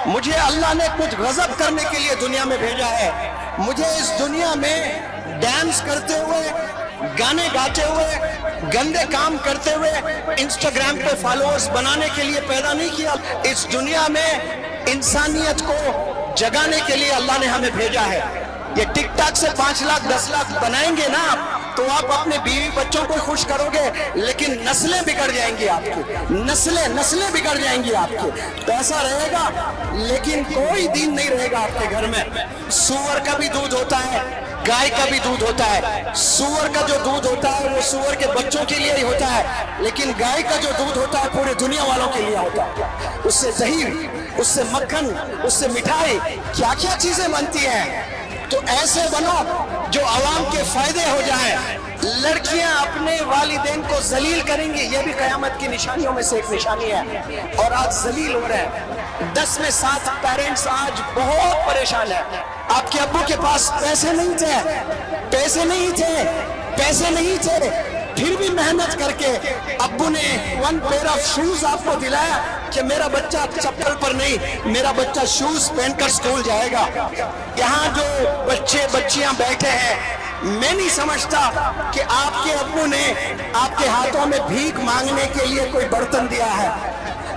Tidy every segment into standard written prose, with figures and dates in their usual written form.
مجھے اللہ نے کچھ غضب کرنے کے لیے دنیا میں بھیجا ہے. مجھے اس دنیا میں ڈانس کرتے ہوئے, گانے گاتے ہوئے, گندے کام کرتے ہوئے انسٹاگرام پہ فالوورز بنانے کے لیے پیدا نہیں کیا. اس دنیا میں انسانیت کو جگانے کے لیے اللہ نے ہمیں بھیجا ہے. یہ ٹک ٹاک سے 5 لاکھ 10 لاکھ بنائیں گے نا تو آپ اپنے بیوی بچوں کو خوش کرو گے, لیکن نسلیں بگڑ جائیں گی آپ کی, نسلیں بگڑ جائیں گی آپ کی. پیسہ رہے گا لیکن کوئی دین نہیں رہے گا آپ کے گھر میں. سور کا بھی دودھ ہوتا ہے, گائے کا بھی دودھ ہوتا ہے. سور کا جو دودھ ہوتا ہے وہ سور کے بچوں کے لیے ہی ہوتا ہے, لیکن گائے کا جو دودھ ہوتا ہے پورے دنیا والوں کے لیے ہوتا ہے. اس سے دہی, اس سے مکھن, اس سے مٹھائی, کیا کیا چیزیں بنتی ہیں. تو ایسے بنو جو عوام کے فائدے ہو جائیں. لڑکیاں اپنے والدین کو ذلیل کریں گی, یہ بھی قیامت کی نشانیوں میں سے ایک نشانی ہے, اور آج ذلیل ہو رہے ہیں. 10 میں 7 پیرنٹس آج بہت پریشان ہیں. آپ کے ابو کے پاس پیسے نہیں تھے, پھر بھی محنت کر کے ابو نے 1 پیئر آف شوز آپ کو دلایا کہ میرا بچہ چپل پر نہیں, میرا بچہ شوز پہن کر سکول جائے گا. یہاں جو بچے بچیاں بیٹھے ہیں, میں نہیں سمجھتا کہ آپ کے ابو نے آپ کے ہاتھوں میں بھیک مانگنے کے لیے کوئی برتن دیا ہے,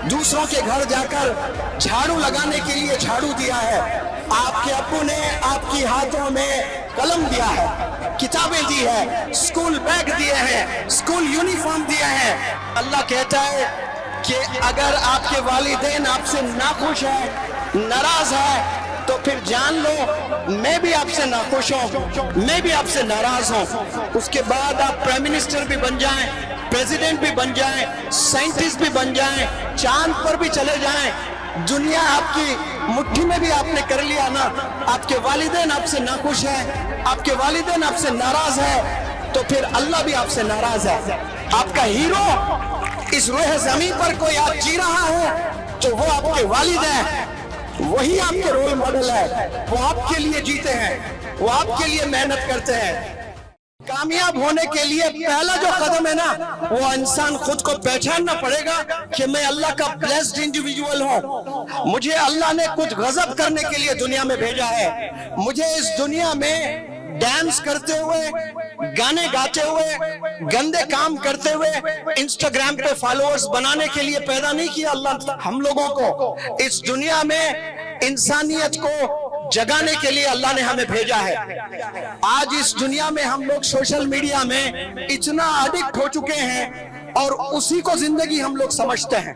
دوسروں کے گھر جا کر جھاڑو لگانے کے لیے جھاڑو دیا ہے. آپ کے ابو نے آپ کی ہاتھوں میں قلم دیا ہے, کتابیں دی ہے, اسکول بیگ دیے ہیں, اسکول یونیفارم دیا ہے. اللہ کہتا ہے کہ اگر آپ کے والدین آپ سے ناخوش ہیں, ناراض ہے, تو پھر جان لو میں بھی آپ سے ناخوش ہوں, میں بھی آپ سے ناراض ہوں. اس کے بعد آپ پرائم منسٹر بھی بن جائیں, پریزیڈنٹ بھی بن جائیں, سائنٹسٹ بھی بن جائیں, چاند پر بھی چلے جائیں, دنیا آپ کی مٹھی میں بھی آپ نے کر لیا نا, آپ کے والدین آپ سے ناخوش ہیں, آپ کے والدین آپ سے ناراض ہیں, تو پھر اللہ بھی آپ سے ناراض ہے. آپ کا ہیرو اس روح زمین پر کوئی آج جی رہا ہے تو وہ آپ کے والد ہیں, وہی آپ کے رول ماڈل ہے, وہ آپ کے لیے جیتے ہیں, وہ آپ کے لیے محنت کرتے ہیں. کامیاب ہونے کے لیے پہلا جو قدم ہے نا, وہ انسان خود کو پہچاننا پڑے گا کہ میں اللہ کا بلیسڈ انڈیویجول ہوں. مجھے اللہ نے کچھ غضب کرنے کے لیے دنیا میں بھیجا ہے. مجھے اس دنیا میں ڈانس کرتے ہوئے, گانے گاتے ہوئے, گندے کام کرتے ہوئے انسٹاگرام پہ فالوورز بنانے کے لیے پیدا نہیں کیا اللہ. ہم لوگوں کو اس دنیا میں انسانیت کو جگانے کے لیے اللہ نے ہمیں بھیجا ہے. آج اس دنیا میں ہم لوگ سوشل میڈیا میں اتنا ایڈکٹ ہو چکے ہیں اور اسی کو زندگی ہم لوگ سمجھتے ہیں,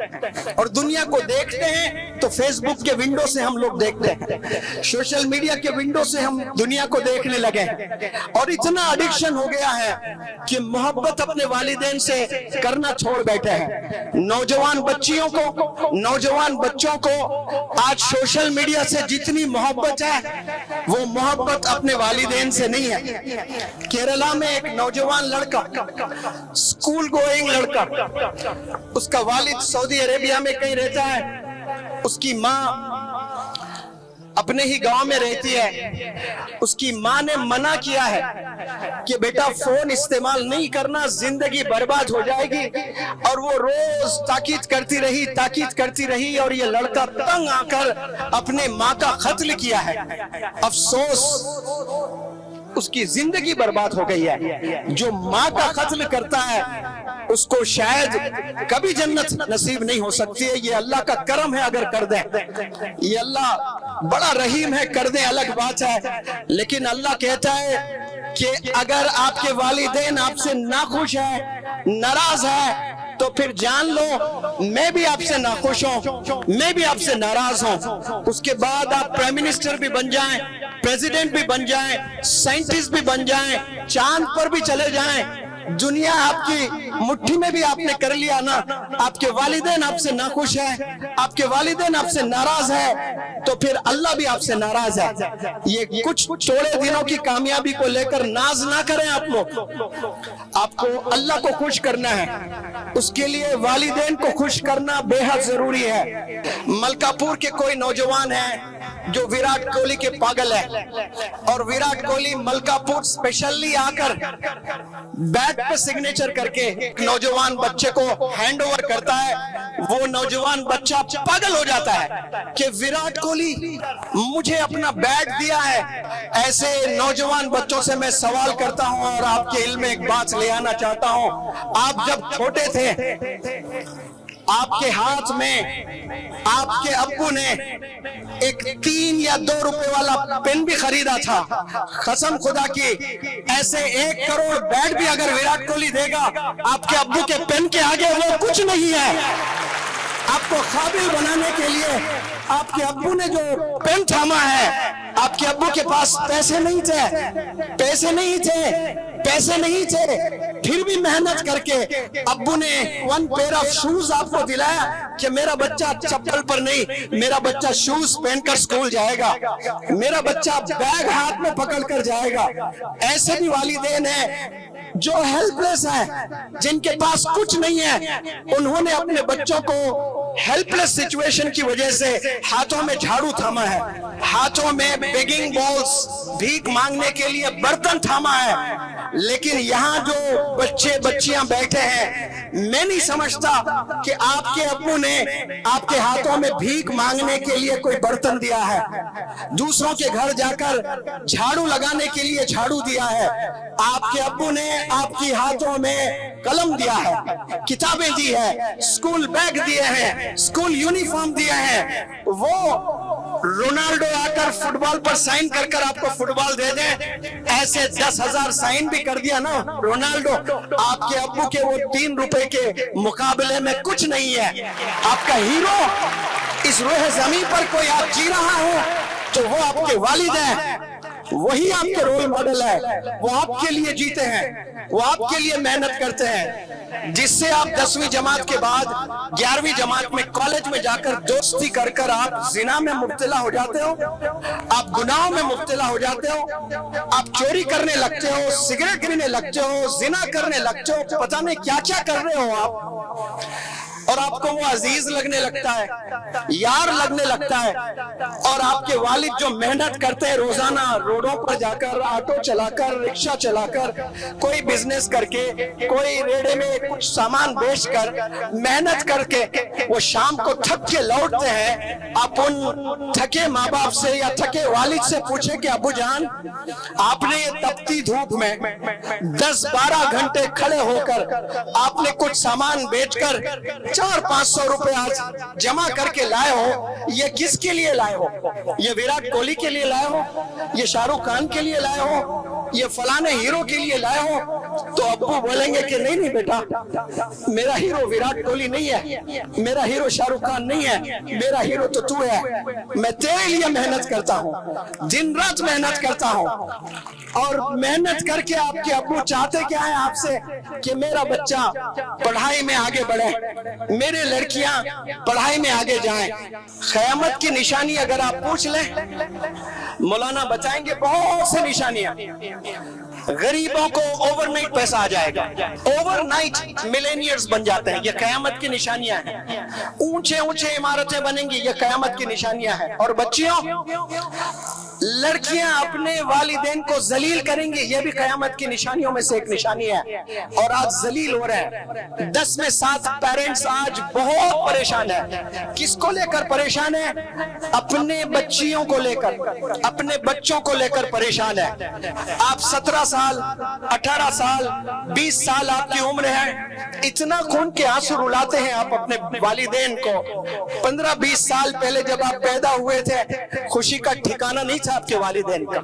اور دنیا کو دیکھتے ہیں تو فیس بک کے ونڈو سے ہم لوگ دیکھتے ہیں, سوشل میڈیا کے ونڈو سے ہم دنیا کو دیکھنے لگے ہیں, اور اتنا ایڈکشن ہو گیا ہے کہ محبت اپنے والدین سے کرنا چھوڑ بیٹھے ہیں. نوجوان بچوں کو آج سوشل میڈیا سے جتنی محبت ہے وہ محبت اپنے والدین سے نہیں ہے. کیرلا میں ایک نوجوان لڑکا, اسکول گوئنگ لڑکا, اس کا والد سعودی عربیہ میں کہیں رہتا ہے, اس کی ماں اپنے ہی گاؤں میں رہتی ہے. اس کی ماں نے منع کیا ہے کہ بیٹا فون استعمال نہیں کرنا, زندگی برباد ہو جائے گی, اور وہ روز تاکید کرتی رہی اور یہ لڑکا تنگ آ کر اپنے ماں کا قتل کیا ہے. افسوس, اس کی زندگی برباد ہو گئی ہے. جو ماں کا قتل کرتا ہے اس کو شاید کبھی جنت نصیب نہیں ہو سکتی ہے. یہ اللہ کا کرم ہے اگر کر دیں, یہ اللہ بڑا رحیم ہے, کر دیں الگ بات ہے, لیکن اللہ کہتا ہے کہ اگر آپ کے والدین آپ سے ناخوش ہیں, ناراض ہیں, تو پھر جان لو میں بھی آپ سے ناخوش ہوں, میں بھی آپ سے ناراض ہوں. اس کے بعد آپ پرائم منسٹر بھی بن جائیں, پریزیڈنٹ بھی بن جائیں, سائنٹسٹ بھی بن جائیں, چاند پر بھی چلے جائیں, دنیا آپ کی مٹھی میں بھی آپ نے کر لیا نا, آپ کے والدین آپ سے ناخوش ہیں, آپ کے والدین آپ سے ناراض ہیں, تو پھر اللہ بھی آپ سے ناراض ہے. یہ کچھ تھوڑے دنوں کی کامیابی کو لے کر ناز نہ کریں آپ لوگ. آپ کو اللہ کو خوش کرنا ہے, اس کے لیے والدین کو خوش کرنا بے حد ضروری ہے. ملکا پور کے کوئی نوجوان ہیں, जो विराट कोहली के पागल है, और विराट कोहली मलकापुर स्पेशली आकर बैट पे सिग्नेचर करके एक नौजवान बच्चे को हैंड ओवर करता है। वो नौजवान बच्चा पागल हो जाता है कि विराट कोहली मुझे अपना बैट दिया है। ऐसे नौजवान बच्चों से मैं सवाल करता हूं और आपके इल्म में एक बात ले आना चाहता हूं। आप जब छोटे थे, आपके हाथ में आपके अब्बू ने एक 3 या 2 रुपए वाला पेन भी खरीदा था। कसम खुदा की ऐसे 1 करोड़ बैट भी अगर विराट कोहली देगा, आपके अब्बू के पेन के आगे वो कुछ नहीं है। आपको काबिल बनाने के लिए आपके अब्बू ने जो पेन थामा है, आपके अब्बू के पास पैसे नहीं थे, फिर भी मेहनत करके अब्बू ने 1 पेयर ऑफ शूज आपको दिलाया कि मेरा बच्चा चप्पल पर नहीं, मेरा बच्चा शूज पहनकर स्कूल जाएगा, मेरा बच्चा बैग हाथ में पकड़ कर जाएगा। ऐसे भी वालिदैन हैं जो हेल्पलेस हैं, जिनके पास कुछ नहीं है। उन्होंने अपने बच्चों को हेल्पलेस सिचुएशन की वजह से हाथों में झाड़ू थामा है, हाथों में बेगिंग बॉल्स, भीख मांगने के लिए बर्तन थामा है। लेकिन यहाँ जो बच्चे बच्चियां बैठे हैं, मैं नहीं समझता कि आपके अब्बू ने आपके हाथों में भीख मांगने के लिए कोई बर्तन दिया है, दूसरों के घर जाकर झाड़ू लगाने के लिए झाड़ू दिया है। आपके अब्बू ने आपके हाथों में कलम दिया है, किताबें दी है, स्कूल बैग दिए हैं, स्कूल यूनिफॉर्म दिए हैं। वो रोनाल्डो आकर फुटबॉल पर साइन कर कर आपको फुटबॉल दे दे, ऐसे 10,000 साइन भी कर दिया ना रोनाल्डो, आपके अब्बू के वो 3 रुपए के मुकाबले में कुछ नहीं है। आपका हीरो इस रोह जमीन पर कोई आप जी रहा हो तो वो आपके वालिद हैं, वही आपके रोल मॉडल है। वो आपके लिए जीते हैं, वो आपके लिए मेहनत करते हैं, जिससे आप 10वीं जमात के बाद 11वीं जमात में कॉलेज में जाकर दोस्ती कर कर आप जिना में मुब्तला हो जाते हो, आप गुनाहों में मुब्तला हो जाते हो, आप चोरी करने लगते हो, सिगरेट पीने लगते हो, जिना करने लगते हो, पता नहीं क्या क्या कर रहे हो आप, और आपको वो अजीज लगने लगता है, यार लगने लगता है। और आपके वालिद जो मेहनत करते हैं रोजाना, रोडों पर जाकर, ऑटो चलाकर, रिक्शा चलाकर, कोई बिजनेस करके, कोई रेड़े में कुछ सामान बेचकर, मेहनत करके वो शाम को थक के लौटते हैं। आप उन थके माँ बाप से या थके वालिद से पूछे कि अबू जान, आपने ये तपती धूप में 10-12 घंटे खड़े होकर आपने कुछ सामान बेचकर 400-500 रुपए आज जमा करके लाए हो, ये किसके लिए लाए हो? ये विराट कोहली के लिए लाए हो? ये शाहरुख खान के लिए लाए हो? ये फलाने हीरो के लिए लाए हो? तो अब्बू बोलेंगे कि नहीं नहीं बेटा, मेरा हीरो विराट कोहली नहीं है, मेरा हीरो शाहरुख खान नहीं है, मेरा हीरो तो तू है। मैं तेरे लिए मेहनत करता हूँ, दिन रात मेहनत करता हूँ, और मेहनत करके आपके अब्बू चाहते क्या है आपसे कि मेरा बच्चा पढ़ाई में आगे बढ़े, मेरे लड़कियां पढ़ाई में आगे जाएं। क़यामत की निशानी अगर आप पूछ लें, मौलाना बताएंगे बहुत सी निशानियां। गरीबों को ओवरनाइट पैसा आ जाएगा, ओवरनाइट मिलेनियर्स बन जाते हैं, ये क़यामत की निशानियां हैं। ऊंचे ऊंचे इमारतें बनेंगी, ये क़यामत की निशानियां हैं। और बच्चियों, लड़कियां अपने वालिदैन को जलील करेंगी, ये भी क़यामत की निशानियों में से एक निशानी है। और आज जलील हो रहे हैं। 10 में 7 पेरेंट्स आज बहुत परेशान है। किसको लेकर परेशान है? अपने बच्चियों को लेकर, अपने बच्चों को लेकर परेशान है। आप 17 साल, 18 साल, 20 साल आपकी उम्र है, इतना खून के आंसू रुलाते हैं आप अपने वालिदैन को। 15-20 साल पहले जब आप पैदा हुए थे, खुशी का ठिकाना नहीं था आपके वालिदैन का,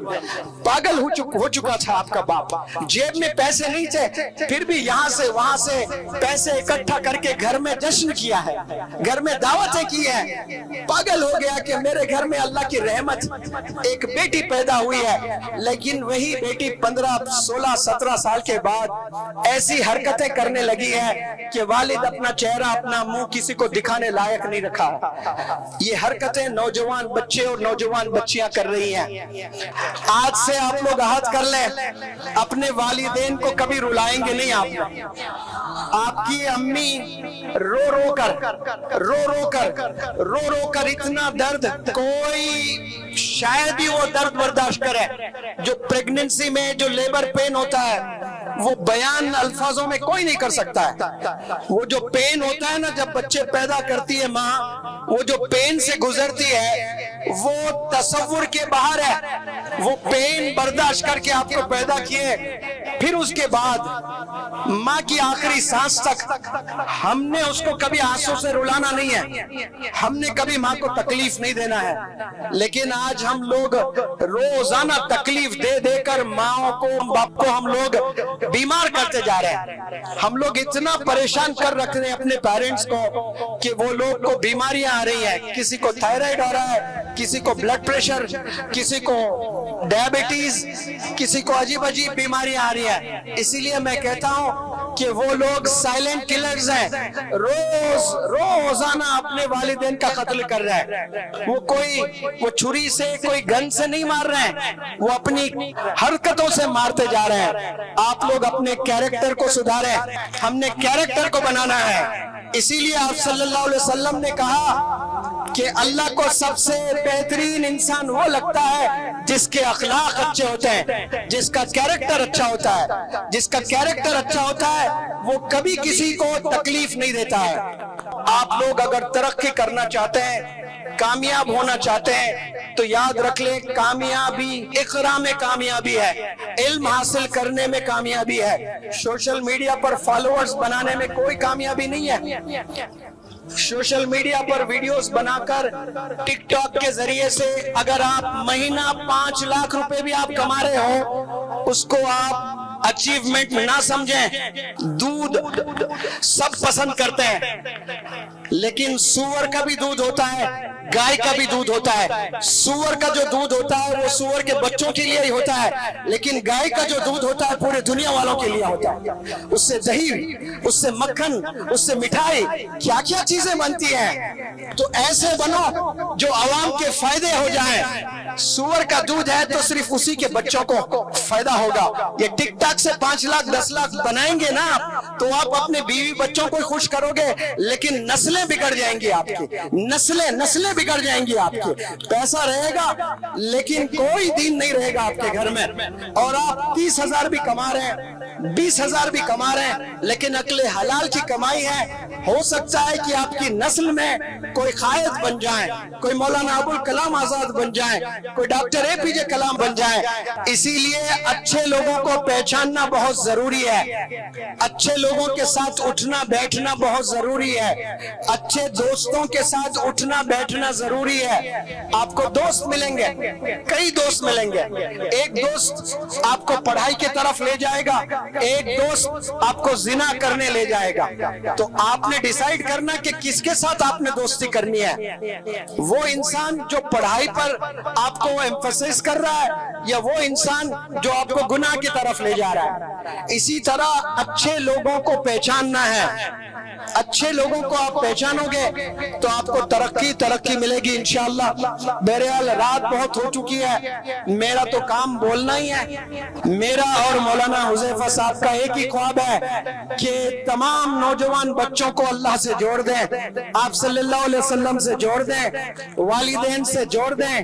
पागल हो चुका था आपका बाप। जेब में पैसे नहीं थे, फिर भी यहाँ से वहां से पैसे इकट्ठा करके घर में जश्न किया है, घर में दावतें की है। पागल हो गया कि मेरे घर में अल्लाह की रहमत, एक बेटी पैदा हुई है। लेकिन वही बेटी 15, 16, 17 साल के बाद ऐसी हरकतें करने लगी है कि वालिद अपना चेहरा, अपना मुंह किसी को दिखाने लायक नहीं रखा। ये हरकतें नौजवान बच्चे और नौजवान बच्चियां कर रही हैं। आज से आप लोग अहद कर लें, अपने वालिदैन को कभी रुलाएंगे नहीं आप। आपकी अम्मी रो रो कर इतना दर्द, कोई शायद ही वो दर्द बर्दाश्त करे जो प्रेगनेंसी में जो लेबर पेन होता है, वो बयान अल्फाजों में कोई नहीं कर सकता है। वो जो पेन होता है ना, जब बच्चे पैदा करती है माँ, वो जो पेन से गुजरती है वो तसव्वुर के बाहर है। वो पेन बर्दाश्त करके आपको पैदा किए, फिर उसके बाद माँ की आखिरी सांस तक हमने उसको कभी आंसू से रुलाना नहीं है, हमने कभी माँ को तकलीफ नहीं देना है। लेकिन आज हम लोग रोजाना तकलीफ दे देकर माओ को, बाप को हम लोग बीमार करते जा रहे हैं। हम लोग इतना परेशान कर रख रहे हैं अपने पेरेंट्स को कि वो लोग को बीमारियां आ रही हैं। किसी को थायराइड आ रहा है, किसी को ब्लड प्रेशर, किसी को डायबिटीज, किसी को अजीब अजीब बीमारियां आ रही है। इसीलिए मैं कहता हूं कि वो लोग साइलेंट किलर्स हैं, रोजाना अपने वालिदैन का कत्ल कर रहे हैं। वो छुरी से, कोई गन से नहीं मार रहे हैं, वो अपनी हरकतों से मारते जा रहे हैं। आप लोग अपने कैरेक्टर को सुधारें, हमने कैरेक्टर को बनाना है। इसीलिए आप सल्लल्लाहु अलैहि वसल्लम ने कहा कि अल्लाह को सबसे बेहतरीन इंसान वो लगता है जिसके अखलाक अच्छे होते हैं, जिसका कैरेक्टर अच्छा होता है। जिसका कैरेक्टर अच्छा होता है वो कभी किसी को तकलीफ नहीं देता है। आप लोग अगर तरक्की करना चाहते हैं, कामयाब होना चाहते हैं, तो याद रख ले, कामयाबी इक़रा में कामयाबी है, इल्म हासिल करने में कामयाबी है। सोशल मीडिया पर फॉलोअर्स बनाने में कोई कामयाबी नहीं है। सोशल मीडिया पर वीडियोस बनाकर टिकटॉक के जरिए से अगर आप महीना 5 लाख रुपए भी आप कमा रहे हो, उसको आप अचीवमेंट ना समझें। दूध सब पसंद करते हैं, लेकिन सूअर का भी दूध होता है, गाय का भी दूध होता है। सूअर का जो दूध होता है वो सूअर के बच्चों के लिए ही होता है, लेकिन गाय का जो दूध होता है पूरे दुनिया वालों के लिए होता है। उससे दही, उससे मक्खन, उससे मिठाई, क्या क्या चीजें बनती हैं। तो ऐसे बनो जो आवाम के फायदे हो जाए। सूअर का दूध है तो सिर्फ उसी के बच्चों को फायदा होगा। ये टिकटॉक से 5 लाख 10 लाख बनाएंगे ना, तो आप अपने बीवी बच्चों को खुश करोगे, लेकिन नस्लें बिगड़ जाएंगी आपकी, नस्लें बिगड़ जाएंगी आपकी। पैसा रहेगा लेकिन कोई दीन नहीं रहेगा आपके घर में। और आप 30,000 भी कमा रहे हैं, 20,000 भी कमा रहे हैं, लेकिन अक्ले हलाल की कमाई है। हो सकता है कि आपकी नस्ल में कोई कायद बन जाए, कोई मौलाना अबुल कलाम आजाद बन जाए, कोई डॉक्टर APJ कलाम बन जाए। इसीलिए अच्छे लोगों को पहचानना बहुत जरूरी है, अच्छे लोगों के साथ उठना बैठना बहुत जरूरी है, अच्छे दोस्तों के साथ उठना बैठना जरूरी है। आपको दोस्त मिलेंगे, कई दोस्त मिलेंगे। एक दोस्त आपको पढ़ाई की तरफ ले जाएगा, एक दोस्त आपको जिना करने ले जाएगा। तो आपने डिसाइड करना कि किसके साथ आपने दोस्ती करनी है। वो इंसान जो पढ़ाई पर आपको एम्फेसिस कर रहा है, या वो इंसान जो आपको गुनाह की तरफ ले जा रहा है। इसी तरह अच्छे लोगों को पहचानना है। अच्छे लोगों को आप पहचानोगे तो आपको तरक्की मिलेगी इंशाअल्लाह। बहरहाल रात बहुत हो चुकी है, मेरा तो काम बोलना ही है। मेरा और मौलाना हुज़ैफा साहब का एक ही ख्वाब है कि तमाम नौजवान बच्चों को अल्लाह से जोड़ दें, आप सल्लल्लाहु अलैहि वसल्लम से जोड़ दें, वालिदैन से जोड़ दें,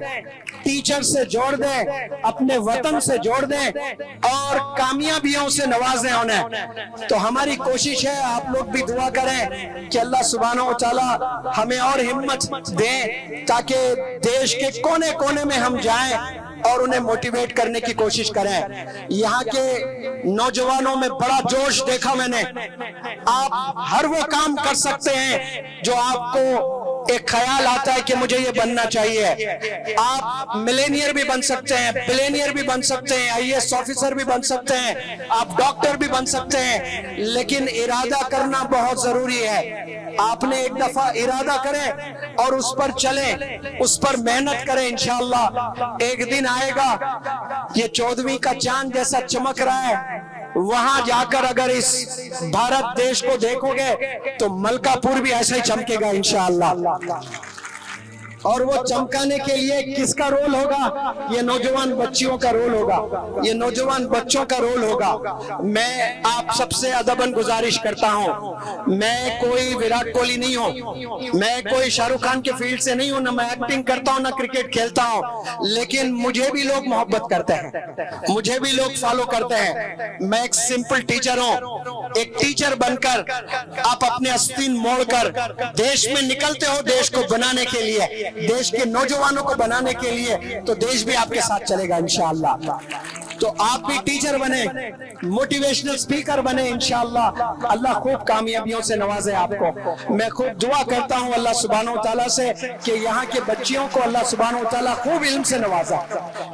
टीचर से जोड़ दें, अपने वतन से जोड़ दें और कामयाबियों से नवाजें उन्हें। तो हमारी कोशिश है, आप लोग भी दुआ करें कि अल्लाह सुब्हानहू व तआला हमें और हिम्मत दें ताकि देश के कोने कोने में हम जाएं और उन्हें मोटिवेट करने की कोशिश करें। यहाँ के नौजवानों में बड़ा जोश देखा मैंने। आप हर वो काम कर सकते हैं जो आपको एक ख्याल आता है कि मुझे ये बनना चाहिए। आप मिलेनियर भी बन सकते हैं, बिलेनियर भी बन सकते हैं, IAS ऑफिसर भी बन सकते हैं, आप डॉक्टर भी बन सकते हैं, लेकिन इरादा करना बहुत जरूरी है। आपने एक दफा इरादा करें और उस पर चलें, उस पर मेहनत करें। इंशाअल्लाह एक दिन आएगा, ये 14वीं का चांद जैसा चमक रहा है, वहां जाकर अगर इस भारत देश को देखोगे तो मलकापुर भी ऐसा ही चमकेगा इंशाअल्लाह। اور وہ چمکانے کے لیے کس کا رول ہوگا؟ یہ نوجوان بچیوں کا رول ہوگا، یہ نوجوان بچوں کا رول ہوگا۔ میں آپ سب سے ادباً گزارش کرتا ہوں، میں کوئی وراٹ کوہلی نہیں ہوں، میں کوئی شاہ رخ خان کے فیلڈ سے نہیں ہوں، نہ میں ایکٹنگ کرتا ہوں نہ کرکٹ کھیلتا ہوں، لیکن مجھے بھی لوگ محبت کرتے ہیں، مجھے بھی لوگ فالو کرتے ہیں۔ میں ایک سمپل ٹیچر ہوں، ایک ٹیچر بن کر آپ اپنے آستین موڑ کر دیش میں نکلتے ہو، دیش کو بنانے کے لیے، دیش کے نوجوانوں کو بنانے کے لیے، تو دیش بھی آپ کے ساتھ چلے گا انشاءاللہ۔ تو آپ بھی ٹیچر بنے، موٹیویشنل سپیکر بنے انشاءاللہ، اللہ خوب کامیابیوں سے نوازے آپ کو۔ میں خوب دعا کرتا ہوں اللہ سبحانہ وتعالیٰ سے کہ یہاں کے بچیوں کو اللہ سبحانہ وتعالیٰ خوب علم سے نوازا،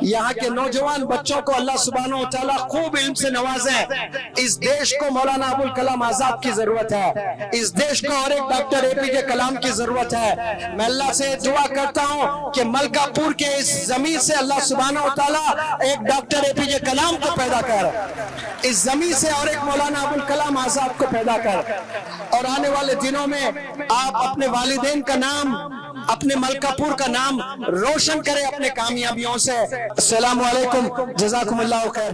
یہاں کے نوجوان بچوں کو اللہ سبحانہ وتعالیٰ خوب علم سے نوازے۔ اس دیش کو مولانا ابوالکلام آزاد کی ضرورت ہے، اس دیش کو اور ایک ڈاکٹر اے پی جے کلام کی ضرورت ہے۔ میں اللہ سے دعا کرتا ہوں کہ ملکہ پور کے اس زمین سے اللہ سبحانہ وتعالیٰ ایک ڈاکٹر اے پی جے کلام کو پیدا کر، اس زمین سے اور ایک مولانا ابوالکلام آزاد کو پیدا کر، اور آنے والے دنوں میں آپ اپنے والدین کا نام، اپنے ملکہ پور کا نام روشن کریں اپنے کامیابیوں سے۔ السلام علیکم، جزاکم اللہ خیر۔